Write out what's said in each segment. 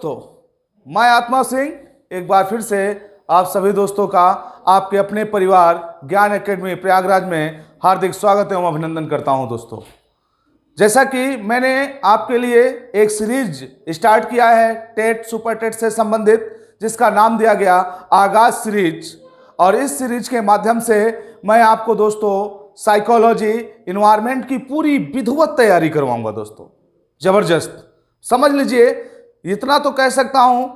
दोस्तों, मैं आत्मा सिंह एक बार फिर से आप सभी दोस्तों का आपके अपने परिवार ज्ञान एकेडमी प्रयागराज में हार्दिक स्वागत एवं अभिनंदन करता हूं। दोस्तों, जैसा कि मैंने आपके लिए एक सीरीज स्टार्ट किया है टेट सुपर टेट से संबंधित, जिसका नाम दिया गया आगाज सीरीज। और इस सीरीज के माध्यम से मैं आपको दोस्तों साइकोलॉजी इन्वायरमेंट की पूरी विधिवत तैयारी करवाऊंगा। दोस्तों, जबरदस्त समझ लीजिए, इतना तो कह सकता हूं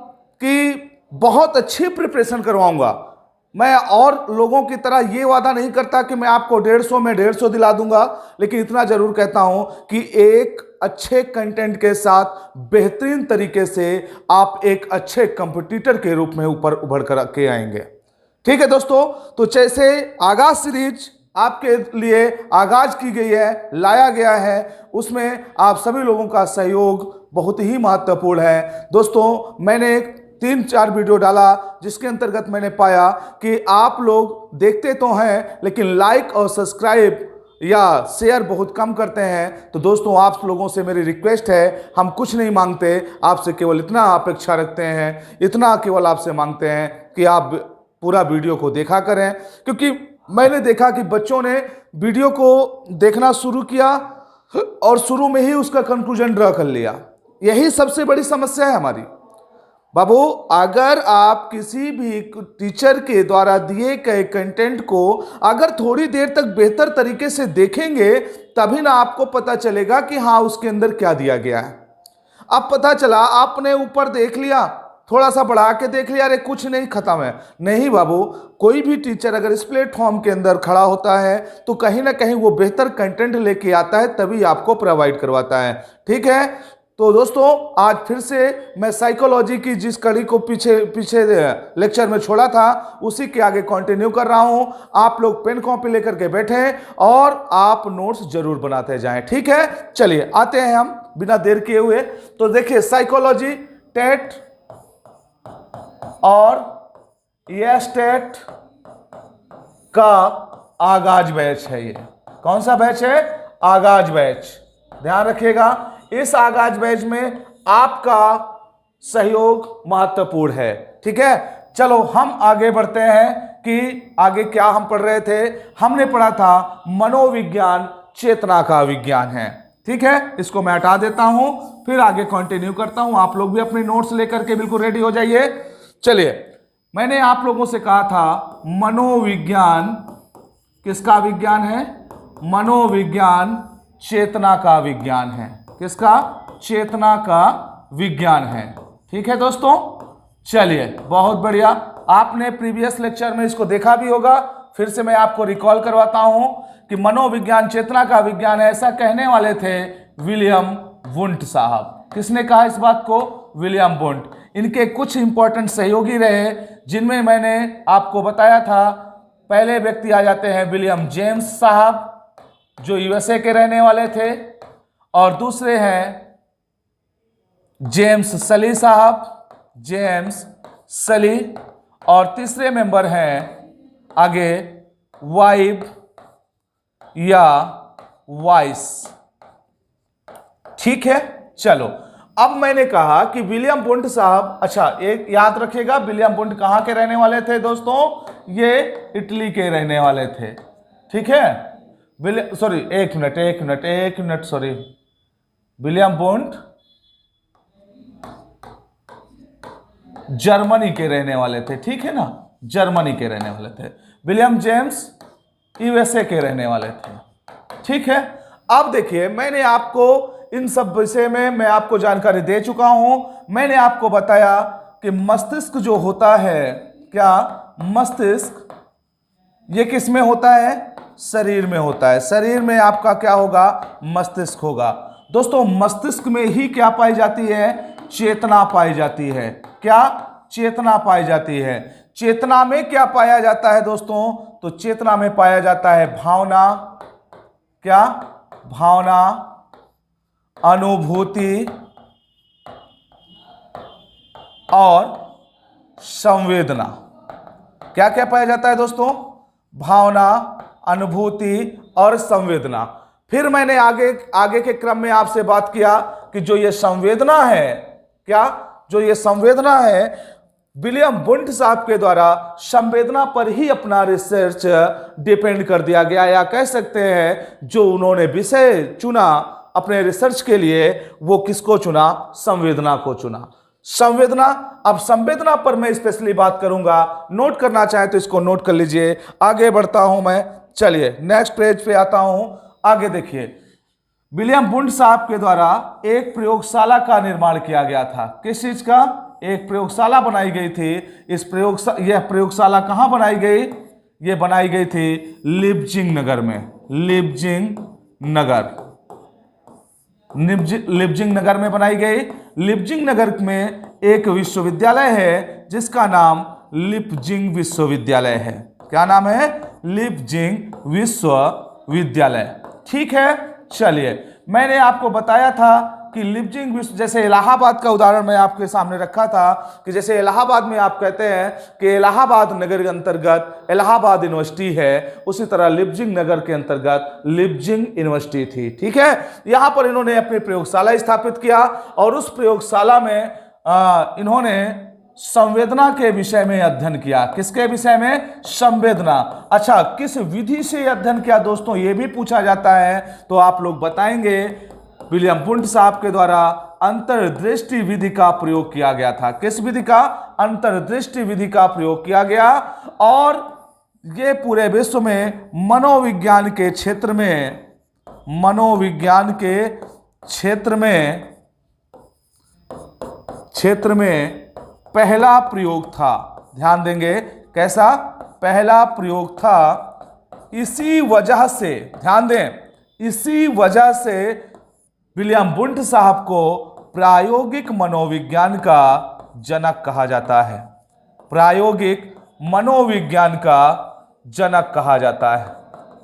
कि बहुत अच्छी प्रिपरेशन करवाऊंगा मैं। और लोगों की तरह ये वादा नहीं करता कि मैं आपको 150 में 150 दिला दूंगा, लेकिन इतना जरूर कहता हूं कि एक अच्छे कंटेंट के साथ बेहतरीन तरीके से आप एक अच्छे कंपटीटर के रूप में ऊपर उभर कर के आएंगे। ठीक है दोस्तों, तो जैसे आगाज सीरीज आपके लिए आगाज की गई है, लाया गया है, उसमें आप सभी लोगों का सहयोग बहुत ही महत्वपूर्ण है। दोस्तों, मैंने 3-4 वीडियो डाला जिसके अंतर्गत मैंने पाया कि आप लोग देखते तो हैं लेकिन लाइक और सब्सक्राइब या शेयर बहुत कम करते हैं। तो दोस्तों, आप लोगों से मेरी रिक्वेस्ट है, हम कुछ नहीं मांगते, आपसे केवल इतना अपेक्षा रखते हैं, इतना केवल आपसे मांगते हैं कि आप पूरा वीडियो को देखा करें। क्योंकि मैंने देखा कि बच्चों ने वीडियो को देखना शुरू किया और शुरू में ही उसका कंक्लूजन ड्रा कर लिया। यही सबसे बड़ी समस्या है हमारी। बाबू, अगर आप किसी भी टीचर के द्वारा दिए गए कंटेंट को अगर थोड़ी देर तक बेहतर तरीके से देखेंगे, तभी ना आपको पता चलेगा कि हाँ उसके अंदर क्या दिया गया है। अब पता चला आपने ऊपर देख लिया, थोड़ा सा बढ़ा के देख लिया, अरे कुछ नहीं, खत्म है। नहीं बाबू, कोई भी टीचर अगर इस प्लेटफॉर्म के अंदर खड़ा होता है तो कहीं ना कहीं वो बेहतर कंटेंट लेके आता है, तभी आपको प्रोवाइड करवाता है। ठीक है, तो दोस्तों, आज फिर से मैं साइकोलॉजी की जिस कड़ी को पीछे लेक्चर में छोड़ा था, उसी के आगे कंटिन्यू कर रहा हूं। आप लोग पेन कॉपी लेकर के बैठे और आप नोट्स जरूर बनाते जाएं। ठीक है, चलिए आते हैं हम बिना देर किए हुए। तो देखिए, साइकोलॉजी टेट और ये स्टेट का आगाज बैच है। ये कौन सा बैच है? आगाज बैच। ध्यान रखिएगा, इस आगाज बैच में आपका सहयोग महत्वपूर्ण है। ठीक है, चलो हम आगे बढ़ते हैं कि आगे क्या हम पढ़ रहे थे। हमने पढ़ा था मनोविज्ञान चेतना का विज्ञान है। ठीक है, इसको मैं हटा देता हूं, फिर आगे कंटिन्यू करता हूं। आप लोग भी अपने नोट्स लेकर के बिल्कुल रेडी हो जाइए। चलिए, मैंने आप लोगों से कहा था मनोविज्ञान किसका विज्ञान है? मनोविज्ञान चेतना का विज्ञान है। किसका? चेतना का विज्ञान है। ठीक है दोस्तों, चलिए बहुत बढ़िया। आपने प्रीवियस लेक्चर में इसको देखा भी होगा, फिर से मैं आपको रिकॉल करवाता हूं कि मनोविज्ञान चेतना का विज्ञान है। ऐसा कहने वाले थे विलियम वुंट साहब। किसने कहा इस बात को? William Wundt. इनके कुछ इंपॉर्टेंट सहयोगी रहे जिनमें मैंने आपको बताया था। पहले व्यक्ति आ जाते हैं विलियम जेम्स साहब, जो यूएसए के रहने वाले थे, और दूसरे हैं जेम्स सली साहब, जेम्स सली, और तीसरे मेंबर हैं आगे वाइब या वाइस। ठीक है, चलो अब मैंने कहा कि विलियम वुंट साहब, अच्छा एक याद रखिएगा, विलियम वुंट कहां के रहने वाले थे दोस्तों? ये इटली के रहने वाले थे। ठीक है, सॉरी एक minute sorry, William Wundt Germany के रहने वाले थे। ठीक है ना, जर्मनी के रहने वाले थे। विलियम जेम्स यूएसए के रहने वाले थे। ठीक है, अब देखिए, मैंने आपको इन सब विषय में मैं आपको जानकारी दे चुका हूं। मैंने आपको बताया कि मस्तिष्क जो होता है, क्या मस्तिष्क ये किस में होता है? शरीर में होता है। शरीर में आपका क्या होगा? मस्तिष्क होगा। दोस्तों, मस्तिष्क में ही क्या पाई जाती है? चेतना पाई जाती है। क्या? चेतना पाई जाती है। चेतना में क्या पाया जाता है दोस्तों? तो चेतना में पाया जाता है भावना। क्या? भावना, अनुभूति और संवेदना। क्या क्या पाया जाता है दोस्तों? भावना, अनुभूति और संवेदना। फिर मैंने आगे के क्रम में आपसे बात किया कि जो ये संवेदना है, क्या जो ये संवेदना है, विलियम वुंट साहब के द्वारा संवेदना पर ही अपना रिसर्च डिपेंड कर दिया गया, या कह सकते हैं जो उन्होंने विषय चुना अपने रिसर्च के लिए वो किसको चुना, संवेदना को चुना। संवेदना, अब संवेदना पर मैं स्पेशली बात करूंगा, नोट करना चाहे तो इसको नोट कर लीजिए। आगे बढ़ता हूं मैं, चलिए नेक्स्ट पेज पे आता हूं। आगे देखिए, विलियम वुंट साहब के द्वारा एक प्रयोगशाला का निर्माण किया गया था। किस चीज का? एक प्रयोगशाला बनाई गई थी। यह प्रयोगशाला कहां बनाई गई? यह बनाई गई थी लिपजिंग नगर में। लिपजिंग नगर में बनाई गई। लिपजिंग नगर में एक विश्वविद्यालय है जिसका नाम लिपजिंग विश्वविद्यालय है। क्या नाम है? लिपजिंग विश्वविद्यालय। ठीक है, चलिए मैंने आपको बताया था कि लिपजिंग विश्व, जैसे इलाहाबाद का उदाहरण मैं आपके सामने रखा था कि जैसे इलाहाबाद में आप कहते हैं कि इलाहाबाद नगर के अंतर्गत इलाहाबाद यूनिवर्सिटी है, उसी तरह लिपजिंग नगर के अंतर्गत लिपजिंग यूनिवर्सिटी थी। ठीक है, यहां पर इन्होंने अपनी प्रयोगशाला स्थापित किया और उस प्रयोगशाला में इन्होंने संवेदना के विषय में अध्ययन किया। किसके विषय में? संवेदना। अच्छा, किस विधि से अध्ययन किया दोस्तों, यह भी पूछा जाता है, तो आप लोग बताएंगे। विलियम वुंट साहब के द्वारा अंतर्दृष्टि विधि का प्रयोग किया गया था। किस विधि का? अंतर्दृष्टि विधि का प्रयोग किया गया। और ये पूरे विश्व में मनोविज्ञान के क्षेत्र में पहला प्रयोग था। ध्यान देंगे, कैसा? पहला प्रयोग था। इसी वजह से, ध्यान दें, इसी वजह से विलियम वुंट साहब को प्रायोगिक मनोविज्ञान का जनक कहा जाता है। प्रायोगिक मनोविज्ञान का जनक कहा जाता है।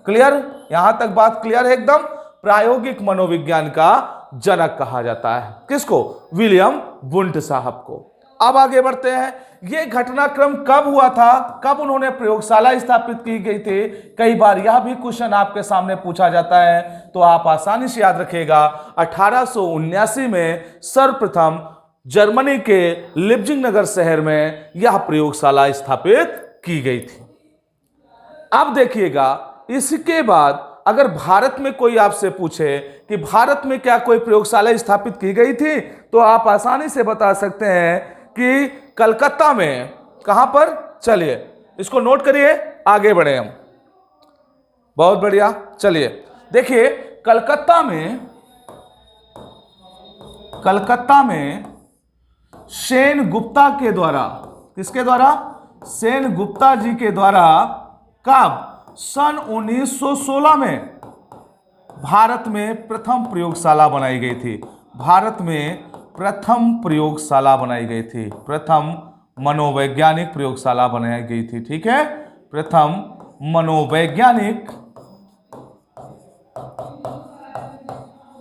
क्लियर? यहां तक बात क्लियर है एकदम? प्रायोगिक मनोविज्ञान का जनक कहा जाता है। किसको? विलियम वुंट साहब को। अब आगे बढ़ते हैं। यह घटनाक्रम कब हुआ था? कब उन्होंने प्रयोगशाला स्थापित की गई थी? कई बार यह भी क्वेश्चन आपके सामने पूछा जाता है, तो आप आसानी से याद रखिएगा। 1879 में सर्वप्रथम जर्मनी के लिपजिंग नगर शहर में यह प्रयोगशाला स्थापित की गई थी। अब देखिएगा, इसके बाद अगर भारत में कोई आपसे पूछे कि भारत में क्या कोई प्रयोगशाला स्थापित की गई थी, तो आप आसानी से बता सकते हैं कि कलकत्ता में। कहां पर? चलिए इसको नोट करिए, आगे बढ़े हम। बहुत बढ़िया, चलिए देखिए, कलकत्ता में सेन गुप्ता के द्वारा, किसके द्वारा? सेन गुप्ता जी के द्वारा कब? सन 1916 में भारत में प्रथम प्रयोगशाला बनाई गई थी। भारत में प्रथम प्रयोगशाला बनाई गई थी। प्रथम मनोवैज्ञानिक प्रयोगशाला बनाई गई थी। ठीक है, प्रथम मनोवैज्ञानिक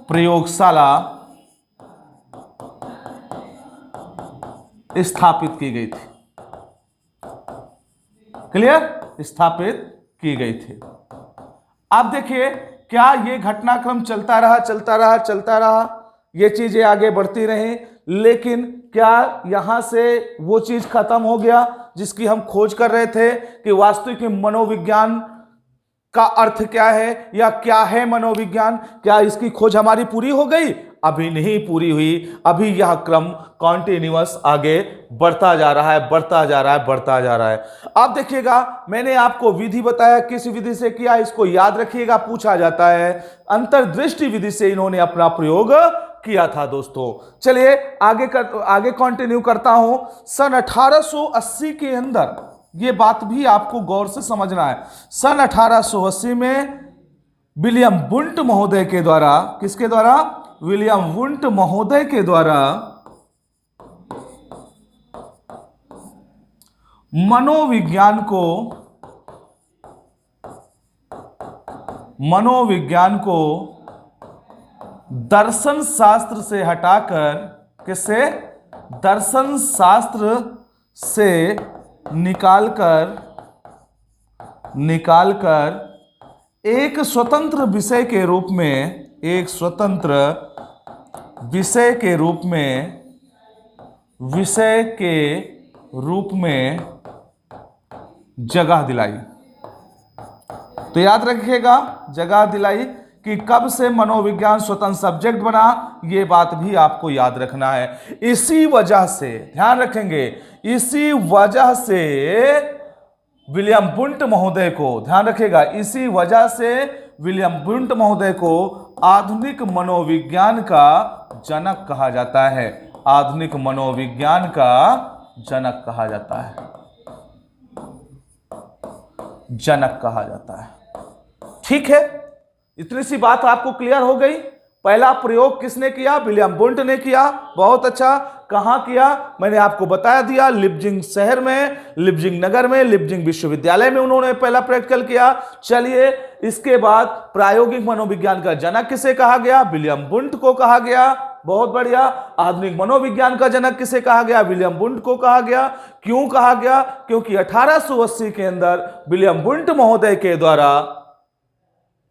प्रयोगशाला स्थापित की गई थी। क्लियर? स्थापित की गई थी। अब देखिए, क्या यह घटनाक्रम चलता रहा, ये चीजें आगे बढ़ती रही, लेकिन क्या यहां से वो चीज खत्म हो गया जिसकी हम खोज कर रहे थे कि वास्तविक मनोविज्ञान का अर्थ क्या है या क्या है मनोविज्ञान? क्या इसकी खोज हमारी पूरी हो गई? अभी नहीं पूरी हुई। अभी यह क्रम कॉन्टिन्यूअस आगे बढ़ता जा रहा है। अब देखिएगा, मैंने आपको विधि बताया, किस विधि से किया, इसको याद रखिएगा, पूछा जाता है। अंतर्दृष्टि विधि से इन्होंने अपना प्रयोग किया था दोस्तों। चलिए आगे कंटिन्यू करता हूं। सन 1880 के अंदर, यह बात भी आपको गौर से समझना है। सन 1880 में विलियम वुंट महोदय के द्वारा, किसके द्वारा? विलियम वुंट महोदय के द्वारा मनोविज्ञान को दर्शन शास्त्र से हटाकर, किससे? दर्शन शास्त्र से निकालकर एक स्वतंत्र विषय के रूप में विषय के रूप में जगह दिलाई। तो याद रखिएगा, जगह दिलाई कि कब से मनोविज्ञान स्वतंत्र सब्जेक्ट बना, ये बात भी आपको याद रखना है। इसी वजह से ध्यान रखेंगे, इसी वजह से विलियम वुंट महोदय को, ध्यान रखिएगा, इसी वजह से विलियम वुंट महोदय को आधुनिक मनोविज्ञान का जनक कहा जाता है। आधुनिक मनोविज्ञान का जनक कहा जाता है, जनक कहा जाता है। ठीक है, इतनी सी बात आपको क्लियर हो गई। पहला प्रयोग किसने किया? विलियम वुंट ने किया। बहुत अच्छा। कहां किया? मैंने आपको बता दिया, लिपजिंग शहर में, लिपजिंग नगर में, लिपजिंग विश्वविद्यालय में उन्होंने पहला प्रैक्टिकल किया। चलिए, इसके बाद प्रायोगिक मनोविज्ञान का जनक किसे कहा गया? विलियम वुंट को कहा गया। बहुत बढ़िया। आधुनिक मनोविज्ञान का जनक किसे कहा गया? विलियम वुंट को कहा गया। क्यों कहा गया? क्योंकि 1880 के अंदर विलियम वुंट महोदय के द्वारा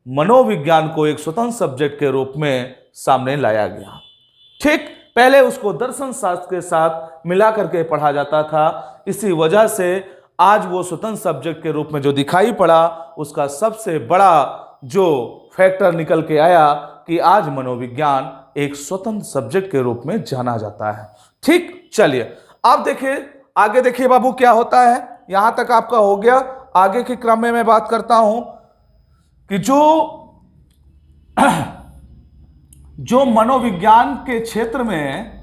मनोविज्ञान को एक स्वतंत्र सब्जेक्ट के रूप में सामने लाया गया। ठीक, पहले उसको दर्शन शास्त्र के साथ मिला करके पढ़ा जाता था। इसी वजह से आज वो स्वतंत्र सब्जेक्ट के रूप में जो दिखाई पड़ा, उसका सबसे बड़ा जो फैक्टर निकल के आया कि आज मनोविज्ञान एक स्वतंत्र सब्जेक्ट के रूप में जाना जाता है। ठीक, चलिए अब देखिए, आगे देखिए बाबू क्या होता है। यहां तक आपका हो गया। आगे के क्रम में मैं बात करता हूं कि जो मनोविज्ञान के क्षेत्र में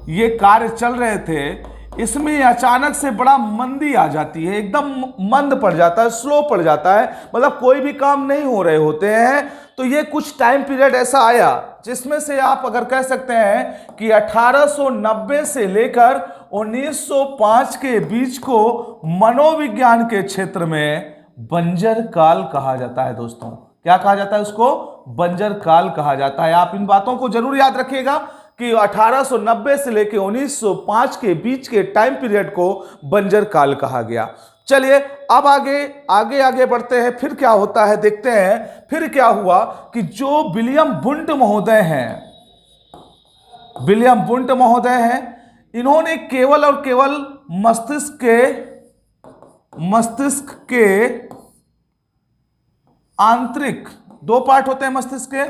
ये कार्य चल रहे थे, इसमें अचानक से बड़ा मंदी आ जाती है, एकदम मंद पड़ जाता है, स्लो पड़ जाता है, मतलब कोई भी काम नहीं हो रहे होते हैं। तो ये कुछ टाइम पीरियड ऐसा आया जिसमें से आप अगर कह सकते हैं कि 1890 से लेकर 1905 के बीच को मनोविज्ञान के क्षेत्र में बंजर काल कहा जाता है। दोस्तों, क्या कहा जाता है? उसको बंजर काल कहा जाता है। आप इन बातों को जरूर याद रखिएगा कि 1890 से लेकर 1905 के बीच के टाइम पीरियड को बंजर काल कहा गया। चलिए अब आगे बढ़ते हैं। फिर क्या होता है देखते हैं। फिर क्या हुआ कि जो विलियम वुंट महोदय हैं, विलियम वुंट महोदय हैं, इन्होंने केवल और केवल मस्तिष्क के आंतरिक, दो पार्ट होते हैं मस्तिष्क के,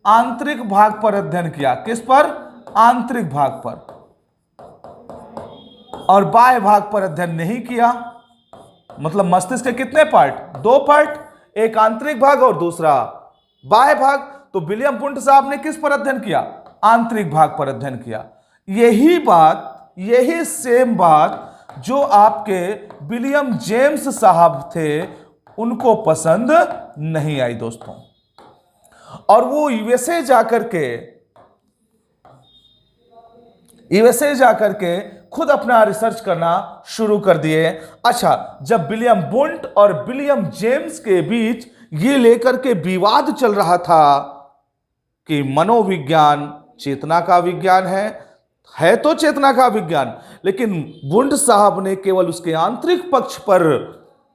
आंतरिक भाग पर अध्ययन किया। किस पर? आंतरिक भाग पर, और बाह्य भाग पर अध्ययन नहीं किया। मतलब मस्तिष्क के कितने पार्ट? दो पार्ट, एक आंतरिक भाग और दूसरा बाह्य भाग। तो विलियम वुंट साहब ने किस पर अध्ययन किया? आंतरिक भाग पर अध्ययन किया। यही सेम बात जो आपके विलियम जेम्स साहब थे, उनको पसंद नहीं आई दोस्तों, और वो यूएसए जाकर के खुद अपना रिसर्च करना शुरू कर दिए। अच्छा, जब विलियम वुंट और विलियम जेम्स के बीच ये लेकर के विवाद चल रहा था कि मनोविज्ञान चेतना का विज्ञान है तो चेतना का विज्ञान, लेकिन वुंट साहब ने केवल उसके आंतरिक पक्ष पर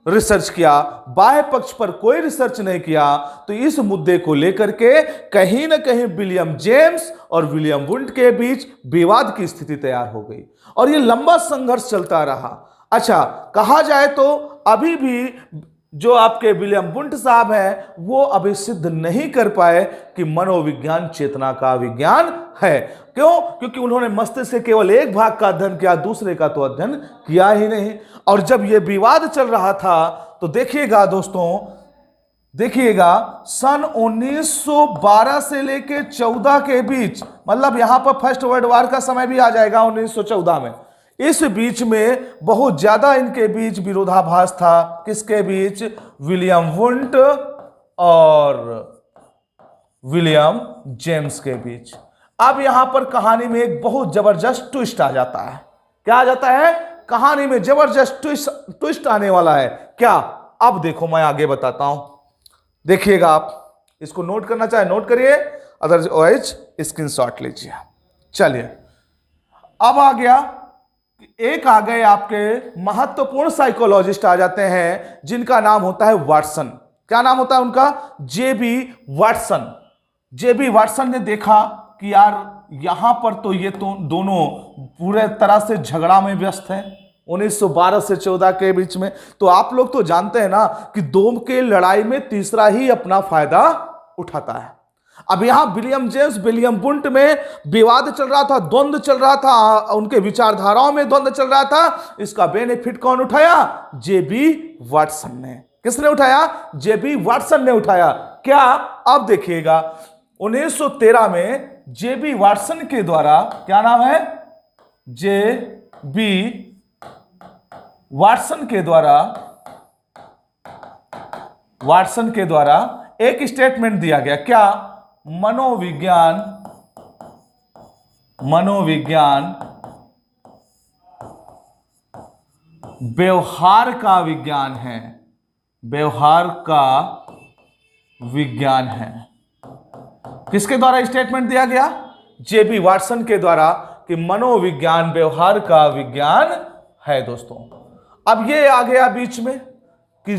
रिसर्च किया, बाह्य पक्ष पर कोई रिसर्च नहीं किया। तो इस मुद्दे को लेकर के कहीं ना कहीं विलियम जेम्स और विलियम वुंट के बीच विवाद की स्थिति तैयार हो गई, और ये लंबा संघर्ष चलता रहा। अच्छा, कहा जाए तो अभी भी जो आपके विलियम वुंट साहब हैं, वो अभी सिद्ध नहीं कर पाए कि मनोविज्ञान चेतना का विज्ञान है। क्यों? क्योंकि उन्होंने मस्तिष्क के केवल एक भाग का अध्ययन किया, दूसरे का तो अध्ययन किया ही नहीं। और जब ये विवाद चल रहा था तो देखिएगा दोस्तों, देखिएगा सन 1912 से लेके 14 के बीच, मतलब यहां पर फर्स्ट वर्ल्ड वॉर का समय भी आ जाएगा 1914 में, इस बीच में बहुत ज्यादा इनके बीच विरोधाभास था। किसके बीच? विलियम वुंट और विलियम जेम्स के बीच। अब यहां पर कहानी में एक बहुत जबरदस्त ट्विस्ट आ जाता है। क्या आ जाता है? कहानी में जबरदस्त ट्विस्ट आने वाला है। क्या? अब देखो, मैं आगे बताता हूं, देखिएगा। आप इसको नोट करना चाहे नोट करिए, अदरवाइज स्क्रीनशॉट लीजिए। चलिए, अब आ गया, एक आ गए आपके महत्वपूर्ण साइकोलॉजिस्ट आ जाते हैं, जिनका नाम होता है वाटसन। क्या नाम होता है उनका? जेबी वाटसन। जेबी वाटसन ने देखा कि यार यहां पर तो ये तो दोनों पूरे तरह से झगड़ा में व्यस्त हैं 1912 से 14 के बीच में। तो आप लोग तो जानते हैं ना कि दो के लड़ाई में तीसरा ही अपना फायदा उठाता है। अब यहां विलियम जेम्स विलियम बुंट में विवाद चल रहा था, द्वंद्व चल रहा था, उनके विचारधाराओं में द्वंद्व चल रहा था। इसका बेनिफिट कौन उठाया? जेबी वाटसन ने। किसने उठाया? जेबी वाटसन ने उठाया। क्या? अब देखिएगा 1913 में जेबी वाटसन के द्वारा, क्या नाम है? जेबी वाटसन के द्वारा एक स्टेटमेंट दिया गया। क्या? मनोविज्ञान व्यवहार का विज्ञान है। व्यवहार का विज्ञान है। किसके द्वारा स्टेटमेंट दिया गया? जेबी वाटसन के द्वारा कि मनोविज्ञान व्यवहार का विज्ञान है। दोस्तों अब ये आ गया बीच में कि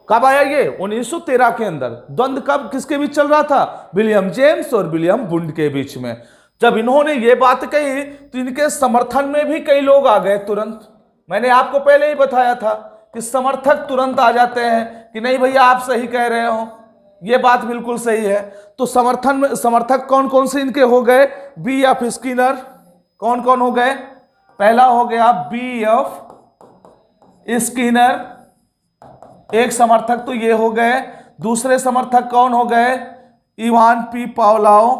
कब आया ये? 1913 के अंदर। द्वंद्व कब किसके बीच चल रहा था? विलियम जेम्स और विलियम बुंट के बीच में। जब इन्होंने ये बात कही तो इनके समर्थन में भी कई लोग आ गए तुरंत। मैंने आपको पहले ही बताया था कि समर्थक तुरंत आ जाते हैं कि नहीं भैया आप सही कह रहे हो, ये बात बिल्कुल सही है। तो समर्थक कौन कौन से इनके हो गए? B F Skinner. कौन कौन हो गए? पहला हो गया बी एफ स्किनर, एक समर्थक तो ये हो गए। दूसरे समर्थक कौन हो गए? Ivan P Pavlov.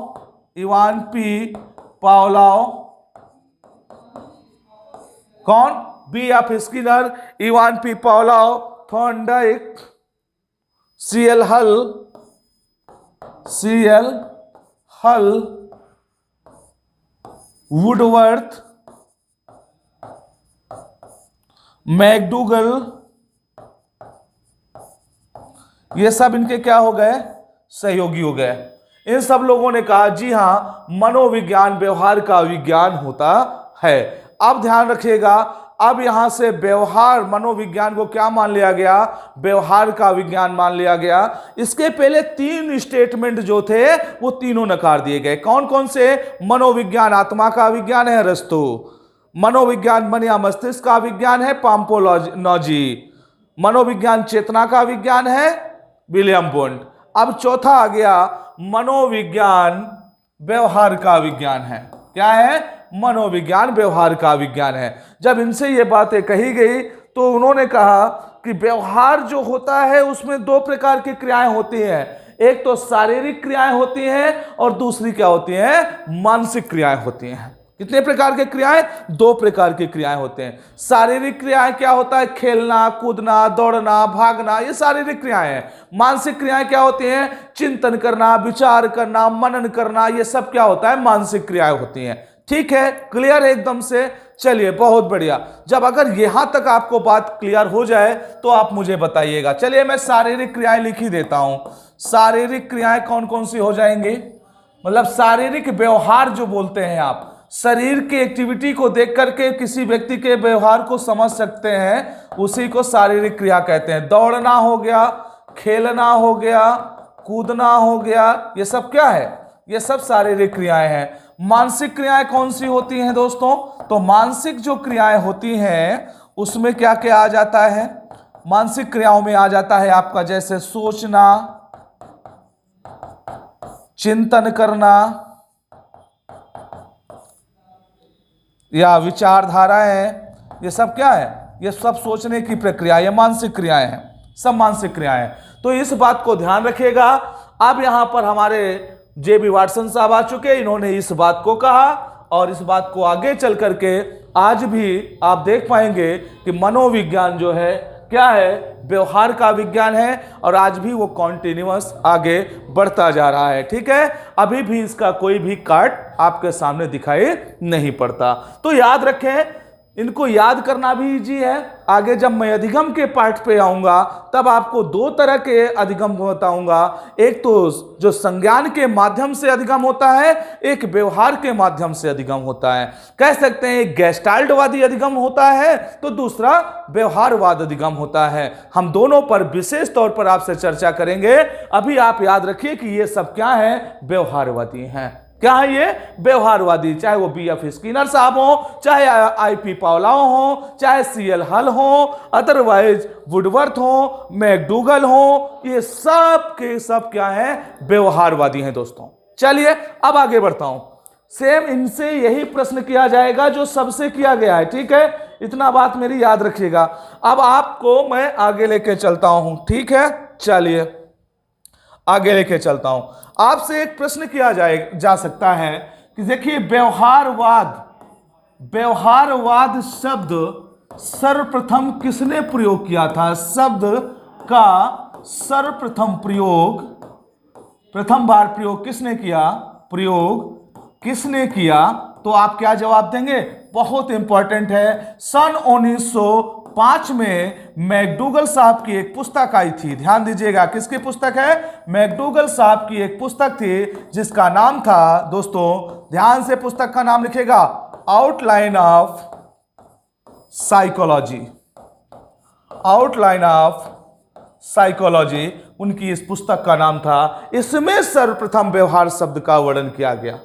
कौन? B F Skinner, Ivan P Pavlov, Thorndike, C L Hull, Woodworth, McDougall, ये सब इनके क्या हो गए? सहयोगी हो गए। इन सब लोगों ने कहा जी हां मनोविज्ञान व्यवहार का विज्ञान होता है। अब ध्यान रखिएगा, अब यहां से व्यवहार मनोविज्ञान को क्या मान लिया गया? व्यवहार का विज्ञान मान लिया गया। इसके पहले 3 स्टेटमेंट जो थे वो तीनों नकार दिए गए। कौन कौन से? मनोविज्ञान आत्मा का विज्ञान है अरिस्टो, मनोविज्ञान मन या मस्तिष्क का विज्ञान है पाम्पोलॉजी, मनोविज्ञान चेतना का विज्ञान है विलियम बुंट। अब चौथा आ गया मनोविज्ञान व्यवहार का विज्ञान है। क्या है? मनोविज्ञान व्यवहार का विज्ञान है। जब इनसे ये बातें कही गई तो उन्होंने कहा कि व्यवहार जो होता है उसमें 2 प्रकार की क्रियाएं होती हैं। एक तो शारीरिक क्रियाएं होती हैं और दूसरी क्या होती हैं? मानसिक क्रियाएं होती हैं। कितने प्रकार की क्रियाएं? 2 प्रकार की क्रियाएं होते हैं। शारीरिक क्रियाएं क्या होता है? खेलना, कूदना, दौड़ना, भागना, ये शारीरिक क्रियाएं हैं। मानसिक क्रियाएं क्या होती हैं? चिंतन करना, विचार करना, मनन करना, ये सब क्या होता है? मानसिक क्रियाएं होती हैं। ठीक है, क्लियर है एकदम से? चलिए बहुत बढ़िया। जब अगर यहां तक आपको बात क्लियर हो जाए तो आप मुझे बताइएगा। चलिए मैं शारीरिक क्रियाएं लिख ही देता हूं। शारीरिक क्रियाएं कौन कौन सी हो जाएंगी? मतलब शारीरिक व्यवहार जो बोलते हैं आप, शरीर की एक्टिविटी को देख करके किसी व्यक्ति के व्यवहार को समझ सकते हैं, उसी को शारीरिक क्रिया कहते हैं। दौड़ना हो गया, खेलना हो गया, कूदना हो गया, ये सब क्या है? ये सब शारीरिक क्रियाएं हैं। मानसिक क्रियाएं कौन सी होती हैं दोस्तों? तो मानसिक जो क्रियाएं होती हैं उसमें क्या क्या आ जाता है? मानसिक क्रियाओं में आ जाता है आपका जैसे सोचना, चिंतन करना या विचारधाराएं, ये सब क्या है? ये सब सोचने की प्रक्रिया, ये मानसिक क्रियाएं हैं, सब मानसिक क्रियाएं। तो इस बात को ध्यान रखिएगा। अब यहां पर हमारे जेबी वाटसन साहब आ चुके, इन्होंने इस बात को कहा और इस बात को आगे चल करके आज भी आप देख पाएंगे कि मनोविज्ञान जो है क्या है? व्यवहार का विज्ञान है और आज भी वो कॉन्टिन्यूअस आगे बढ़ता जा रहा है। ठीक है, अभी भी इसका कोई भी काट आपके सामने दिखाई नहीं पड़ता। तो याद रखें, इनको याद करना भी इजी है। आगे जब मैं अधिगम के पार्ट पे आऊंगा तब आपको 2 तरह के अधिगम बताऊंगा। एक तो जो संज्ञान के माध्यम से अधिगम होता है, एक व्यवहार के माध्यम से अधिगम होता है। कह सकते हैं एक गेस्टाल्टवादी अधिगम होता है तो दूसरा व्यवहारवाद अधिगम होता है। हम दोनों पर विशेष तौर पर आपसे चर्चा करेंगे। अभी आप याद रखिए कि ये सब क्या है? व्यवहारवादी हैं। क्या है ये? व्यवहारवादी। चाहे वो बी.एफ. स्किनर साहब हो, चाहे आई.पी. पावलाओ हो, चाहे सी.एल. हल हो, अदरवाइज वुडवर्थ हो, मैकडूगल हो, ये सब के सब क्या है? व्यवहारवादी हैं दोस्तों। चलिए अब आगे बढ़ता हूं। सेम इनसे यही प्रश्न किया जाएगा जो सबसे किया गया है, ठीक है? इतना बात मेरी याद रखिएगा। अब आपको मैं आगे लेके चलता हूं, ठीक है? चलिए आगे लेके चलता हूं। आपसे एक प्रश्न किया जा सकता है कि देखिए, व्यवहारवाद शब्द सर्वप्रथम किसने प्रयोग किया था? शब्द का सर्वप्रथम प्रयोग, प्रथम बार प्रयोग किसने किया? किसने किया? तो आप क्या जवाब देंगे? बहुत इंपॉर्टेंट है। सन 1905 में मैकडूगल साहब की एक पुस्तक आई थी। ध्यान दीजिएगा, किसकी पुस्तक है? मैकडूगल साहब की एक पुस्तक थी जिसका नाम था दोस्तों, ध्यान से पुस्तक का नाम लिखेगा, outline of psychology. Outline of psychology उनकी इस पुस्तक का नाम था। इसमें सर्वप्रथम व्यवहार शब्द का वर्णन किया गया।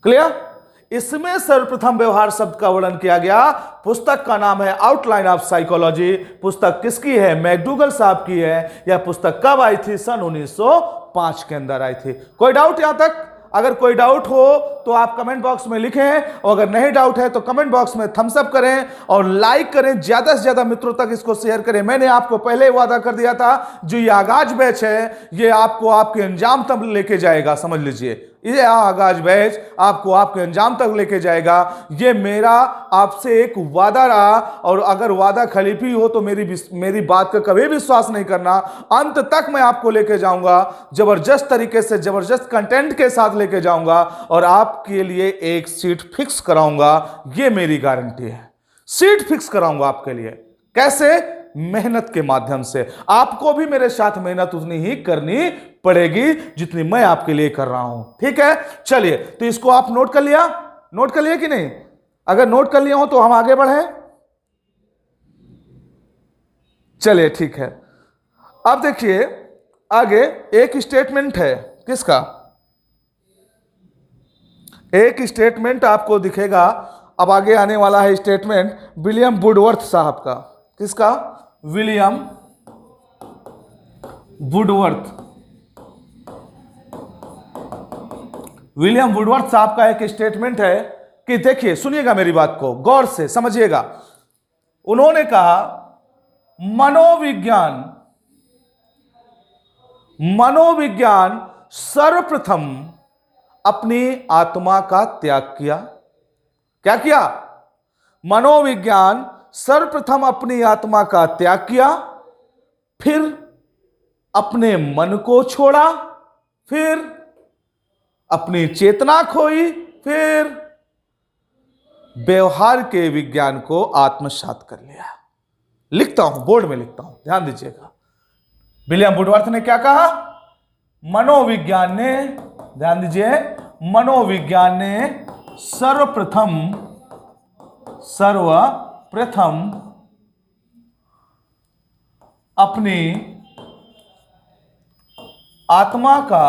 क्लियर? इसमें सर्वप्रथम व्यवहार शब्द का वर्णन किया गया। पुस्तक का नाम है आउटलाइन ऑफ साइकोलॉजी। पुस्तक किसकी है? मैकडूगल साहब की है। यह पुस्तक कब आई थी? सन 1905 के अंदर आई थी। कोई डाउट यहां तक? अगर कोई डाउट हो तो आप कमेंट बॉक्स में लिखें, और अगर नहीं डाउट है तो कमेंट बॉक्स में थम्स अप करें और लाइक करें। ज्यादा से ज्यादा मित्रों तक इसको शेयर करें। मैंने आपको पहले ही वादा कर दिया था, जो ये आगाज बैच है ये आपको आपके अंजाम तक लेके जाएगा। समझ लीजिए, ये आगाज बैच आपको आपके अंजाम तक लेके जाएगा। ये मेरा आपसे एक वादा रहा, और अगर वादा खलीफी हो तो मेरी बात का कभी विश्वास नहीं करना। अंत तक मैं आपको लेके जाऊंगा, जबरदस्त तरीके से, जबरदस्त कंटेंट के साथ लेके जाऊंगा, और आपके लिए एक सीट फिक्स कराऊंगा। ये मेरी गारंटी है। सीट फिक्स कराऊंगा आपके लिए। कैसे? मेहनत के माध्यम से। आपको भी मेरे साथ मेहनत उतनी ही करनी पड़ेगी जितनी मैं आपके लिए कर रहा हूं, ठीक है? चलिए, तो इसको आप नोट कर लिया? नोट कर लिया कि नहीं? अगर नोट कर लिया हो तो हम आगे बढ़े। चलिए ठीक है। अब देखिए आगे एक स्टेटमेंट है। किसका? एक स्टेटमेंट आपको दिखेगा। अब आगे आने वाला है स्टेटमेंट विलियम वुडवर्थ साहब का। किसका? William Woodworth. विलियम वुडवर्थ साहब का एक स्टेटमेंट है कि देखिए, सुनिएगा मेरी बात को गौर से समझिएगा। उन्होंने कहा, मनोविज्ञान सर्वप्रथम अपनी आत्मा का त्याग किया। क्या किया? मनोविज्ञान सर्वप्रथम अपनी आत्मा का त्याग किया, फिर अपने मन को छोड़ा, फिर अपनी चेतना खोई, फिर व्यवहार के विज्ञान को आत्मसात कर लिया। लिखता हूं, बोर्ड में लिखता हूं, ध्यान दीजिएगा। विलियम वुडवर्थ ने क्या कहा? मनोविज्ञान ने, ध्यान दीजिए, मनोविज्ञान ने सर्वप्रथम अपनी आत्मा का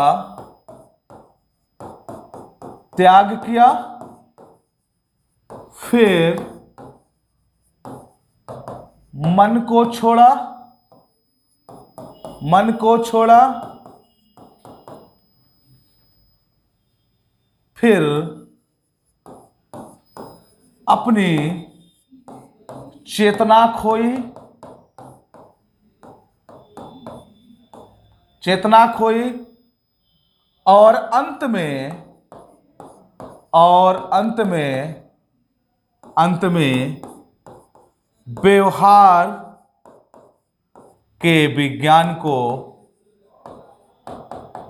त्याग किया, फिर मन को छोड़ा, फिर अपनी चेतना खोई, और अंत में व्यवहार के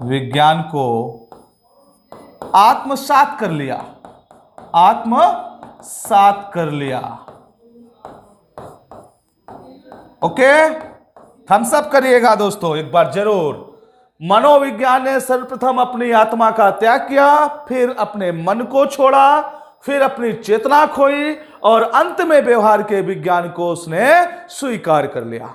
विज्ञान को आत्मसात कर लिया। ओके, थम्स अप करिएगा दोस्तों एक बार जरूर। मनोविज्ञान ने सर्वप्रथम अपनी आत्मा का त्याग किया, फिर अपने मन को छोड़ा, फिर अपनी चेतना खोई, और अंत में व्यवहार के विज्ञान को उसने स्वीकार कर लिया।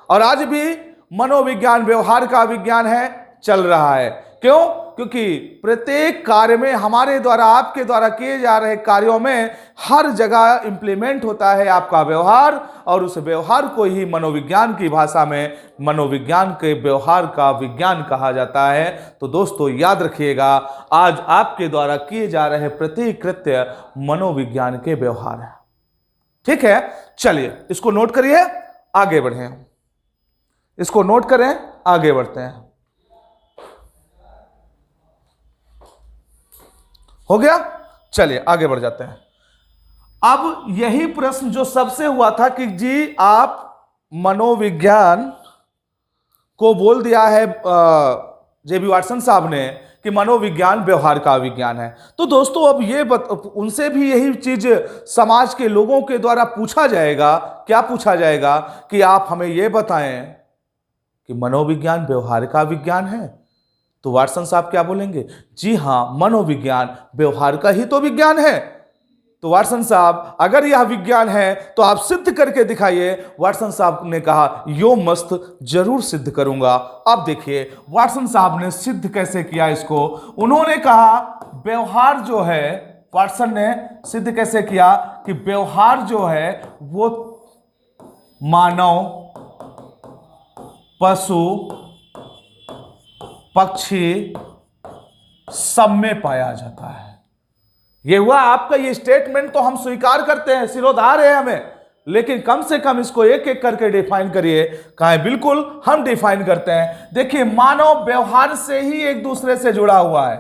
और आज भी मनोविज्ञान व्यवहार का विज्ञान है, चल रहा है। क्यों? क्योंकि प्रत्येक कार्य में हमारे द्वारा, आपके द्वारा किए जा रहे कार्यों में हर जगह इंप्लीमेंट होता है आपका व्यवहार, और उस व्यवहार को ही मनोविज्ञान की भाषा में मनोविज्ञान के व्यवहार का विज्ञान कहा जाता है। तो दोस्तों याद रखिएगा, आज आपके द्वारा किए जा रहे प्रत्येक कृत्य मनोविज्ञान के व्यवहार है। ठीक है, चलिए इसको नोट करिए, आगे बढ़े। इसको नोट करें, आगे बढ़ते हैं। हो गया? चलिए आगे बढ़ जाते हैं। अब यही प्रश्न जो सबसे हुआ था कि जी आप मनोविज्ञान को बोल दिया है जेबी वाटसन साहब ने कि मनोविज्ञान व्यवहार का विज्ञान है। तो दोस्तों अब ये उनसे भी यही चीज समाज के लोगों के द्वारा पूछा जाएगा। क्या पूछा जाएगा? कि आप हमें ये बताएं कि मनोविज्ञान व्यवहार का विज्ञान है। तो वाटसन साहब क्या बोलेंगे? जी हां, मनोविज्ञान व्यवहार का ही तो विज्ञान है। तो वाटसन साहब अगर यह विज्ञान है तो आप सिद्ध करके दिखाइए। वाटसन साहब ने कहा यो मस्त, जरूर सिद्ध करूंगा। अब देखिए वाटसन साहब ने सिद्ध कैसे किया इसको। उन्होंने कहा व्यवहार जो है, वाटसन ने सिद्ध कैसे किया कि व्यवहार जो है वो मानव, पशु, पक्षी सब में पाया जाता है। ये हुआ आपका ये स्टेटमेंट, तो हम स्वीकार करते हैं, सिरोधार है हमें, लेकिन कम से कम इसको एक एक करके डिफाइन करिए। कहें बिल्कुल हम डिफाइन करते हैं। देखिए मानव व्यवहार से ही एक दूसरे से जुड़ा हुआ है।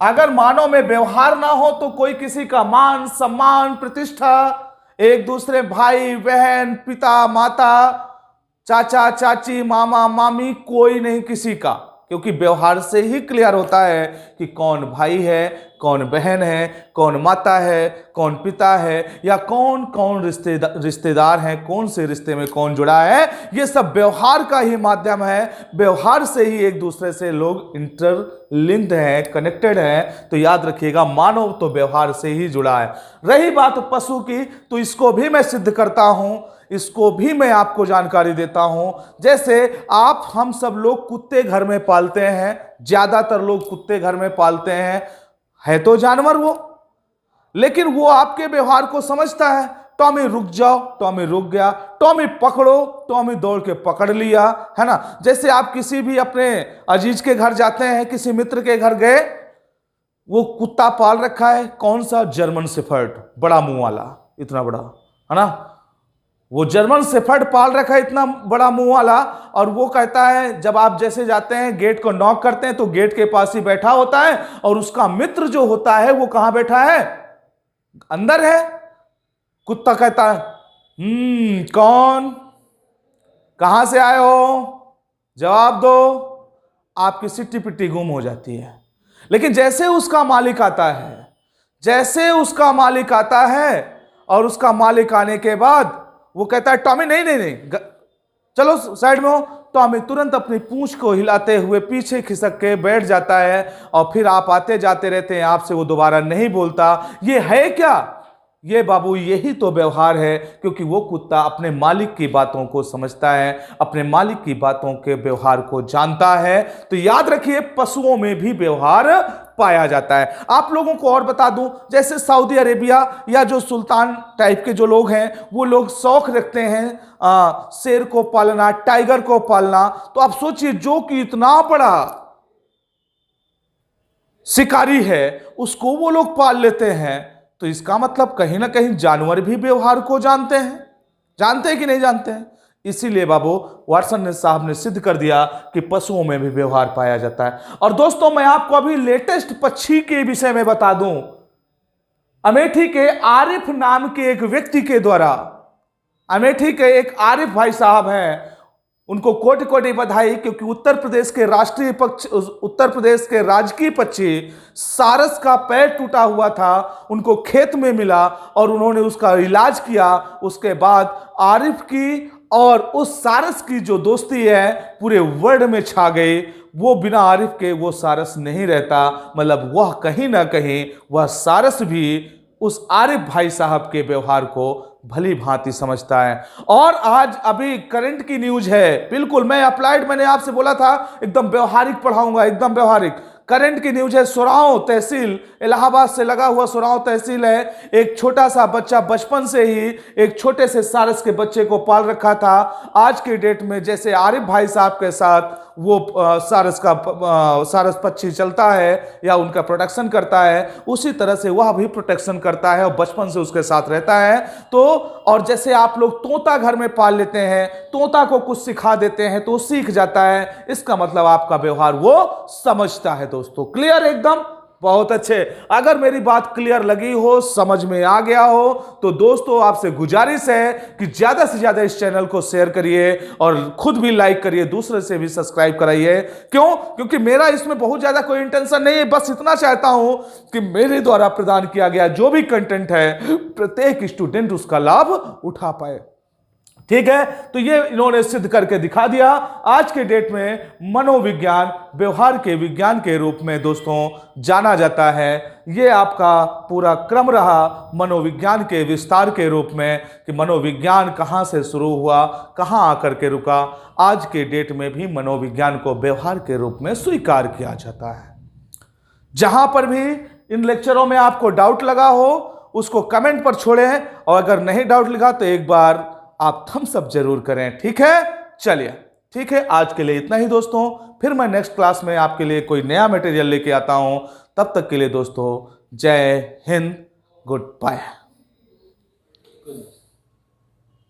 अगर मानव में व्यवहार ना हो तो कोई किसी का मान, सम्मान, प्रतिष्ठा, एक दूसरे भाई बहन, पिता माता, चाचा चाची, मामा मामी, कोई नहीं किसी का। क्योंकि व्यवहार से ही क्लियर होता है कि कौन भाई है, कौन बहन है, कौन माता है, कौन पिता है, या कौन कौन रिश्तेदार हैं, कौन से रिश्ते में कौन जुड़ा है। ये सब व्यवहार का ही माध्यम है। व्यवहार से ही एक दूसरे से लोग इंटरलिंक्ड हैं, कनेक्टेड हैं। तो याद रखिएगा मानव तो व्यवहार से ही जुड़ा है। रही बात पशु की, तो इसको भी मैं सिद्ध करता हूं, इसको भी मैं आपको जानकारी देता हूं। जैसे आप हम सब लोग कुत्ते घर में पालते हैं, ज्यादातर लोग कुत्ते घर में पालते हैं, है तो जानवर वो, लेकिन वो आपके व्यवहार को समझता है। टॉमी रुक जाओ, टॉमी रुक गया, टॉमी पकड़ो, टॉमी दौड़ के पकड़ लिया, है ना। जैसे आप किसी भी अपने अजीज के घर जाते हैं, किसी मित्र के घर गए, वो कुत्ता पाल रखा है, कौन सा? जर्मन शेफर्ड, बड़ा मुंह वाला, इतना बड़ा, है ना। वो जर्मन शेफर्ड पाल रखा है, इतना बड़ा मुंह वाला, और वो कहता है जब आप जैसे जाते हैं गेट को नॉक करते हैं तो गेट के पास ही बैठा होता है, और उसका मित्र जो होता है वो कहां बैठा है? अंदर है। कुत्ता कहता है कौन, कहां से आए हो, जवाब दो। आपकी सिट्टी पिट्टी गुम हो जाती है। लेकिन जैसे उसका मालिक आता है, जैसे उसका मालिक आता है, और उसका मालिक आने के बाद वो कहता है टॉमी नहीं नहीं नहीं, चलो साइड में हो। टॉमी तुरंत अपनी पूंछ को हिलाते हुए पीछे खिसक के बैठ जाता है, और फिर आप आते जाते रहते हैं, आपसे वो दोबारा नहीं बोलता। ये है क्या? ये बाबू यही तो व्यवहार है। क्योंकि वो कुत्ता अपने मालिक की बातों को समझता है, अपने मालिक की बातों के व्यवहार को जानता है। तो याद रखिए पशुओं में भी व्यवहार पाया जाता है। आप लोगों को और बता दूं, जैसे सऊदी अरेबिया या जो सुल्तान टाइप के जो लोग हैं, वो लोग शौक रखते हैं शेर को पालना, टाइगर को पालना। तो आप सोचिए जो कि इतना बड़ा शिकारी है, उसको वो लोग पाल लेते हैं। तो इसका मतलब कहीं ना कहीं जानवर भी व्यवहार को जानते हैं। जानते हैं कि नहीं जानते हैं? इसीलिए बाबू वाटसन साहब ने सिद्ध कर दिया कि पशुओं में भी व्यवहार पाया जाता है। और दोस्तों मैं आपको अभी लेटेस्ट पक्षी के विषय में बता दूं। अमेठी के आरिफ नाम के एक व्यक्ति के द्वारा, अमेठी के एक आरिफ भाई साहब हैं, उनको कोटि कोटि बधाई, क्योंकि उत्तर प्रदेश के राष्ट्रीय पक्षी, उत्तर प्रदेश के राजकीय पक्षी सारस का पैर टूटा हुआ था, उनको खेत में मिला और उन्होंने उसका इलाज किया। उसके बाद आरिफ की और उस सारस की जो दोस्ती है पूरे वर्ल्ड में छा गई। वो बिना आरिफ के वो सारस नहीं रहता, मतलब वह कहीं ना कहीं वह सारस भी उस आरिफ भाई साहब के व्यवहार को भली भांति समझता है। और आज अभी करंट की न्यूज है, बिल्कुल मैं अप्लाइड, मैंने आपसे बोला था एकदम व्यवहारिक पढ़ाऊंगा, एकदम व्यवहारिक। करंट की न्यूज है, सुराओं तहसील, इलाहाबाद से लगा हुआ सुराओं तहसील है। एक छोटा सा बच्चा बचपन से ही एक छोटे से सारस के बच्चे को पाल रखा था। आज के डेट में जैसे आरिफ भाई साहब के साथ वो सारस पक्षी चलता है या उनका प्रोटेक्शन करता है, उसी तरह से वह भी प्रोटेक्शन करता है और बचपन से उसके साथ रहता है। तो और जैसे आप लोग तोता घर में पाल लेते हैं, तोता को कुछ सिखा देते हैं तो सीख जाता है, इसका मतलब आपका व्यवहार वो समझता है। दोस्तों क्लियर एकदम, बहुत अच्छे। अगर मेरी बात क्लियर लगी हो, समझ में आ गया हो, तो दोस्तों आपसे गुजारिश है कि ज्यादा से ज्यादा इस चैनल को शेयर करिए और खुद भी लाइक करिए, दूसरे से भी सब्सक्राइब कराइए। क्यों? क्योंकि मेरा इसमें बहुत ज्यादा कोई इंटेंशन नहीं है, बस इतना चाहता हूं कि मेरे द्वारा प्रदान किया गया जो भी कंटेंट है प्रत्येक स्टूडेंट उसका लाभ उठा पाए। ठीक है, तो ये इन्होंने सिद्ध करके दिखा दिया। आज के डेट में मनोविज्ञान व्यवहार के विज्ञान के रूप में दोस्तों जाना जाता है। ये आपका पूरा क्रम रहा मनोविज्ञान के विस्तार के रूप में कि मनोविज्ञान कहां से शुरू हुआ, कहां आकर के रुका। आज के डेट में भी मनोविज्ञान को व्यवहार के रूप में स्वीकार किया जाता है। जहां पर भी इन लेक्चरों में आपको डाउट लगा हो उसको कमेंट पर छोड़ें, और अगर नहीं डाउट लगा तो एक बार आप थम्स अप जरूर करें। ठीक है, चलिए ठीक है, आज के लिए इतना ही दोस्तों। फिर मैं नेक्स्ट क्लास में आपके लिए कोई नया मटेरियल लेके आता हूं। तब तक के लिए दोस्तों जय हिंद, गुड बाय।